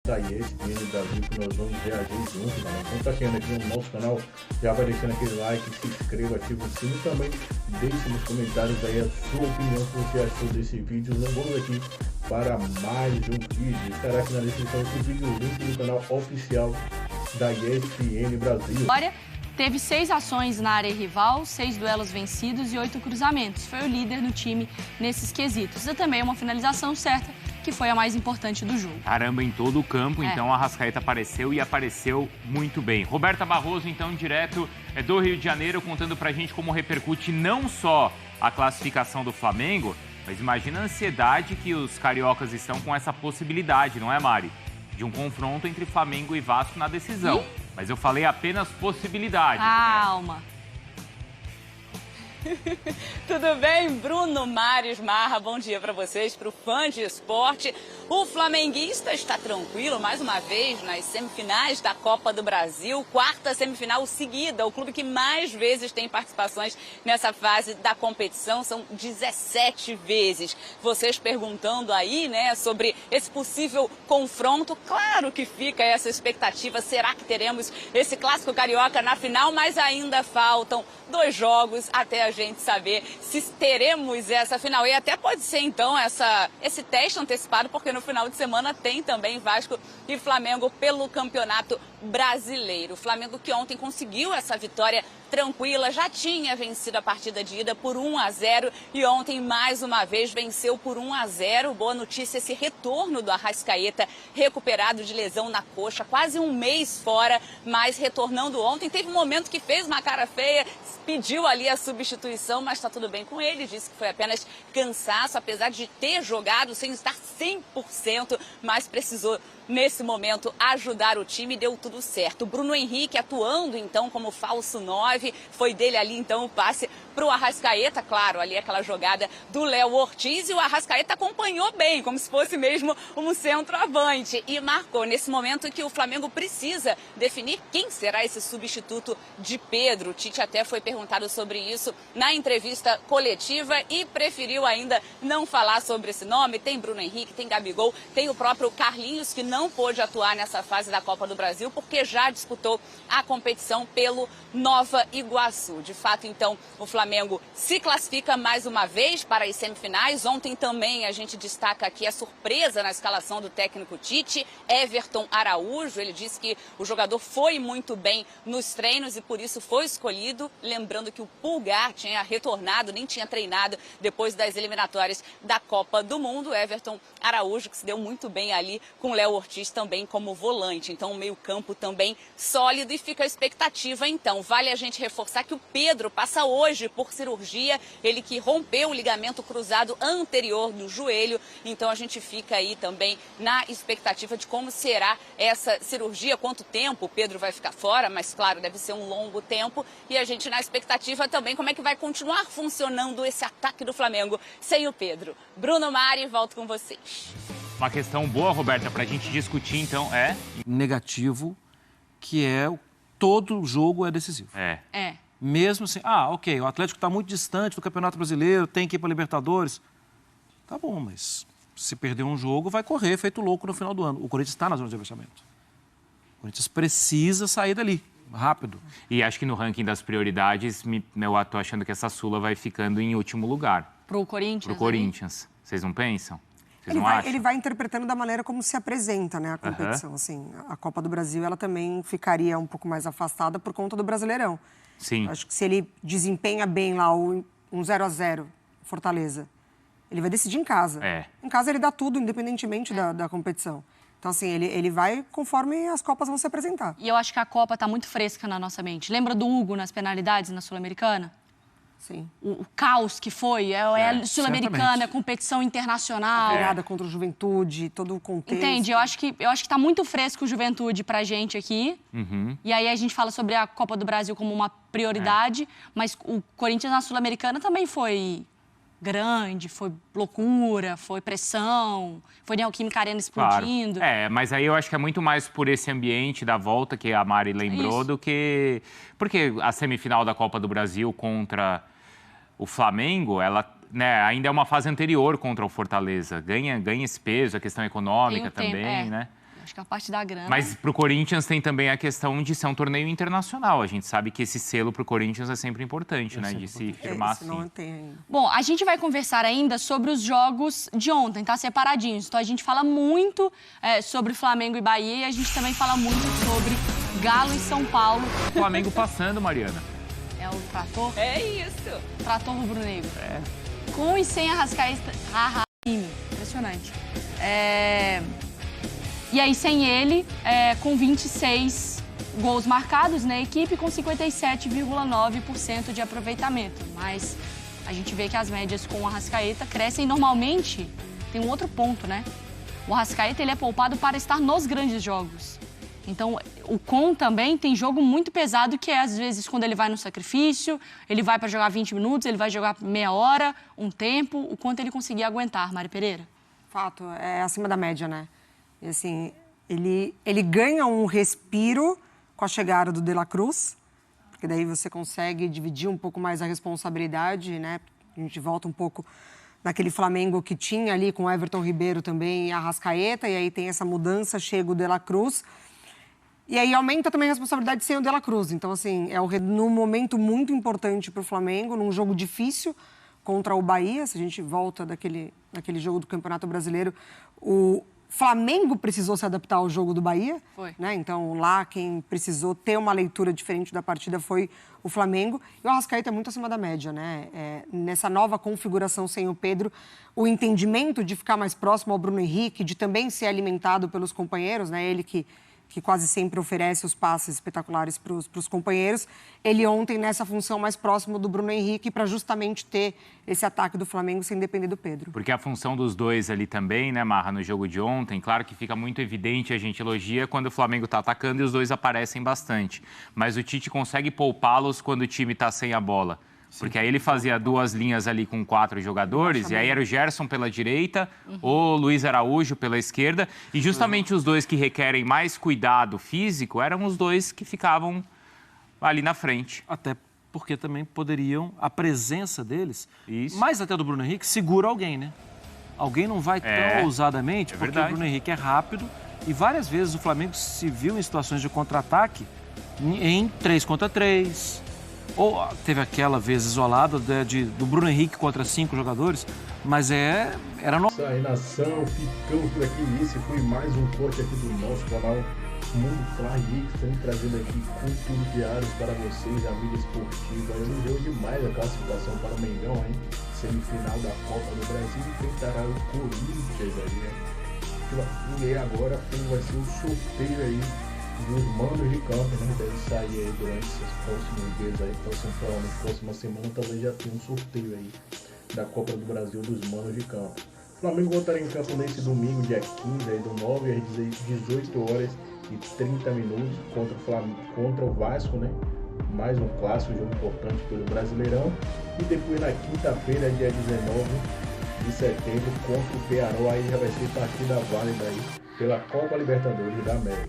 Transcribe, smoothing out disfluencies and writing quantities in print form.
da ESPN Brasil, que nós vamos reagir junto, galera. Então tá chegando aqui no nosso canal, já vai deixando aquele like, se inscreva, ativa o sino e também deixe nos comentários aí a sua opinião, o que você achou desse vídeo. Lembramos aqui para mais um vídeo, estará aqui na descrição desse vídeo o link do canal oficial da ESPN Brasil. Teve 6 ações na área rival, 6 duelos vencidos e 8 cruzamentos. Foi o líder do time nesses quesitos. E também uma finalização certa, que foi a mais importante do jogo. Caramba, em todo o campo, então a Arrascaeta apareceu e apareceu muito bem. Roberta Barroso, então, direto do Rio de Janeiro, contando pra gente como repercute não só a classificação do Flamengo, mas imagina a ansiedade que os cariocas estão com essa possibilidade, não é, Mari? De um confronto entre Flamengo e Vasco na decisão. Mas eu falei apenas possibilidade. Calma. Tudo bem? Bruno, Mares, Marra, bom dia para vocês, para o fã de esporte. O flamenguista está tranquilo, mais uma vez, nas semifinais da Copa do Brasil. 4ª semifinal seguida, o clube que mais vezes tem participações nessa fase da competição, são 17 vezes. Vocês perguntando aí, né, sobre esse possível confronto, claro que fica essa expectativa, será que teremos esse clássico carioca na final? Mas ainda faltam 2 jogos até a gente saber se teremos essa final. E até pode ser, então, esse teste antecipado, porque no final de semana tem também Vasco e Flamengo pelo Campeonato Brasileiro. O Flamengo que ontem conseguiu essa vitória tranquila, já tinha vencido a partida de ida por 1-0 e ontem mais uma vez venceu por 1-0. Boa notícia, esse retorno do Arrascaeta, recuperado de lesão na coxa, quase um mês fora, mas retornando ontem. Teve um momento que fez uma cara feia, pediu ali a substituição, mas está tudo bem com ele, disse que foi apenas cansaço, apesar de ter jogado sem estar 100%, mas precisou nesse momento ajudar o time e deu tudo certo. O Bruno Henrique atuando então como falso 9, foi dele ali então o passe para o Arrascaeta, claro, ali aquela jogada do Léo Ortiz, e o Arrascaeta acompanhou bem, como se fosse mesmo um centroavante, e marcou nesse momento que o Flamengo precisa definir quem será esse substituto de Pedro. O Tite até foi perguntado sobre isso na entrevista coletiva e preferiu ainda não falar sobre esse nome. Tem Bruno Henrique, tem Gabigol, tem o próprio Carlinhos, que não pôde atuar nessa fase da Copa do Brasil porque já disputou a competição pelo Nova Iguaçu. De fato, então, o Flamengo se classifica mais uma vez para as semifinais. Ontem também a gente destaca aqui a surpresa na escalação do técnico Tite, Everton Araújo. Ele disse que o jogador foi muito bem nos treinos e por isso foi escolhido. Lembrando que o Pulgar tinha retornado, nem tinha treinado depois das eliminatórias da Copa do Mundo. Everton Araújo, que se deu muito bem ali com o Léo Ortiz também como volante. Então, o meio-campo também sólido e fica a expectativa, então. Vale a gente reforçar que o Pedro passa hoje por cirurgia, ele que rompeu o ligamento cruzado anterior do joelho. Então, a gente fica aí também na expectativa de como será essa cirurgia, quanto tempo o Pedro vai ficar fora, mas, claro, deve ser um longo tempo. E a gente na expectativa também como é que vai continuar funcionando esse ataque do Flamengo sem o Pedro. Bruno, Mari, volto com vocês. Uma questão boa, Roberta, para a gente discutir, então, negativo, que é todo jogo é decisivo. Mesmo assim, ok, o Atlético está muito distante do Campeonato Brasileiro, tem que ir para Libertadores. Tá bom, mas se perder um jogo, vai correr feito louco no final do ano. O Corinthians está na zona de rebaixamento. O Corinthians precisa sair dali, rápido. E acho que no ranking das prioridades, eu estou achando que essa Sula vai ficando em último lugar. Pro Corinthians? Pro Corinthians. Vocês não pensam? Ele vai interpretando da maneira como se apresenta, né, a competição. Assim, a Copa do Brasil, ela também ficaria um pouco mais afastada por conta do Brasileirão. Sim. Acho que se ele desempenha bem lá um 0-0, Fortaleza, ele vai decidir em casa. Em casa ele dá tudo, independentemente da competição. Então, assim, ele vai conforme as Copas vão se apresentar. E eu acho que a Copa está muito fresca na nossa mente. Lembra do Hugo nas penalidades na Sul-Americana? Sim. O caos que foi, a Sul-Americana, a competição internacional. A virada contra o Juventude, todo o contexto. Entende? Eu acho que tá muito fresco o Juventude pra gente aqui. E aí a gente fala sobre a Copa do Brasil como uma prioridade, mas o Corinthians na Sul-Americana também foi grande, foi loucura, foi pressão, foi Neoquímica Arena explodindo. Claro. Mas aí eu acho que é muito mais por esse ambiente da volta que a Mari lembrou do que... Porque a semifinal da Copa do Brasil contra o Flamengo, ela ainda é uma fase anterior contra o Fortaleza. Ganha esse peso, a questão econômica também, né? Acho que a parte da grana... Mas pro Corinthians tem também a questão de ser um torneio internacional. A gente sabe que esse selo pro Corinthians é sempre importante, né? De se firmar assim. Não tem ainda. Bom, a gente vai conversar ainda sobre os jogos de ontem, tá? Separadinhos. Então a gente fala muito sobre Flamengo e Bahia e a gente também fala muito sobre Galo e São Paulo. Flamengo passando, Mariana. É o trator? É isso. Trator rubro-negro. Com e sem Arrascaeta. Impressionante. E aí, sem ele, com 26 gols marcados na equipe, com 57,9% de aproveitamento. Mas a gente vê que as médias com o Arrascaeta crescem normalmente. Tem um outro ponto, né? O Arrascaeta, ele é poupado para estar nos grandes jogos. Então, o Com também tem jogo muito pesado, que é, às vezes, quando ele vai no sacrifício, ele vai para jogar 20 minutos, ele vai jogar meia hora, um tempo, o quanto ele conseguir aguentar, Mari Pereira. Fato, é acima da média, né? E, assim, ele ganha um respiro com a chegada do De La Cruz, porque daí você consegue dividir um pouco mais a responsabilidade, né? A gente volta um pouco naquele Flamengo que tinha ali com o Everton Ribeiro também e a Arrascaeta, e aí tem essa mudança, chega o De La Cruz. E aí aumenta também a responsabilidade sem o De La Cruz. Então, assim, num momento muito importante para o Flamengo, num jogo difícil contra o Bahia. Se a gente volta daquele jogo do Campeonato Brasileiro, o Flamengo precisou se adaptar ao jogo do Bahia. Foi. Né? Então, lá quem precisou ter uma leitura diferente da partida foi o Flamengo. E o Arrascaeta é muito acima da média, né? Nessa nova configuração sem o Pedro, o entendimento de ficar mais próximo ao Bruno Henrique, de também ser alimentado pelos companheiros, né? Ele que quase sempre oferece os passes espetaculares para os companheiros. Ele ontem, nessa função mais próximo do Bruno Henrique, para justamente ter esse ataque do Flamengo sem depender do Pedro. Porque a função dos dois ali também, né, Marra, no jogo de ontem, claro que fica muito evidente, a gente elogia quando o Flamengo está atacando e os dois aparecem bastante. Mas o Tite consegue poupá-los quando o time está sem a bola. Porque aí ele fazia duas linhas ali com 4 jogadores, e aí era o Gerson pela direita, o Luiz Araújo pela esquerda, e justamente os dois que requerem mais cuidado físico eram os dois que ficavam ali na frente. Até porque também poderiam, a presença deles, mais até do Bruno Henrique, segura alguém, né? Alguém não vai tão ousadamente, porque verdade. O Bruno Henrique é rápido, e várias vezes o Flamengo se viu em situações de contra-ataque em 3 contra 3... Ou teve aquela vez isolada do Bruno Henrique contra 5 jogadores, mas era... Isso aí, nação, ficamos por aqui. Esse foi mais um corte aqui do nosso canal Mundo Fly, sempre trazendo aqui conteúdo diário para vocês, a mídia esportiva. Elogiou demais a classificação para o Mengão, hein? Semifinal da Copa do Brasil, enfrentará o Corinthians aí, né? E aí agora vai ser o sorteio aí dos mandos de campo, né? Deve sair aí durante esses próximos dias aí, próxima semana talvez já tenha um sorteio aí da Copa do Brasil dos mandos de campo. O Flamengo voltará em campo nesse domingo, dia 15, aí do 9 às 18h30 contra o Vasco, né? Mais um clássico, jogo importante pelo Brasileirão. E depois na quinta-feira, dia 19 de setembro, contra o Pearol, aí já vai ser partida válida aí pela Copa Libertadores da América.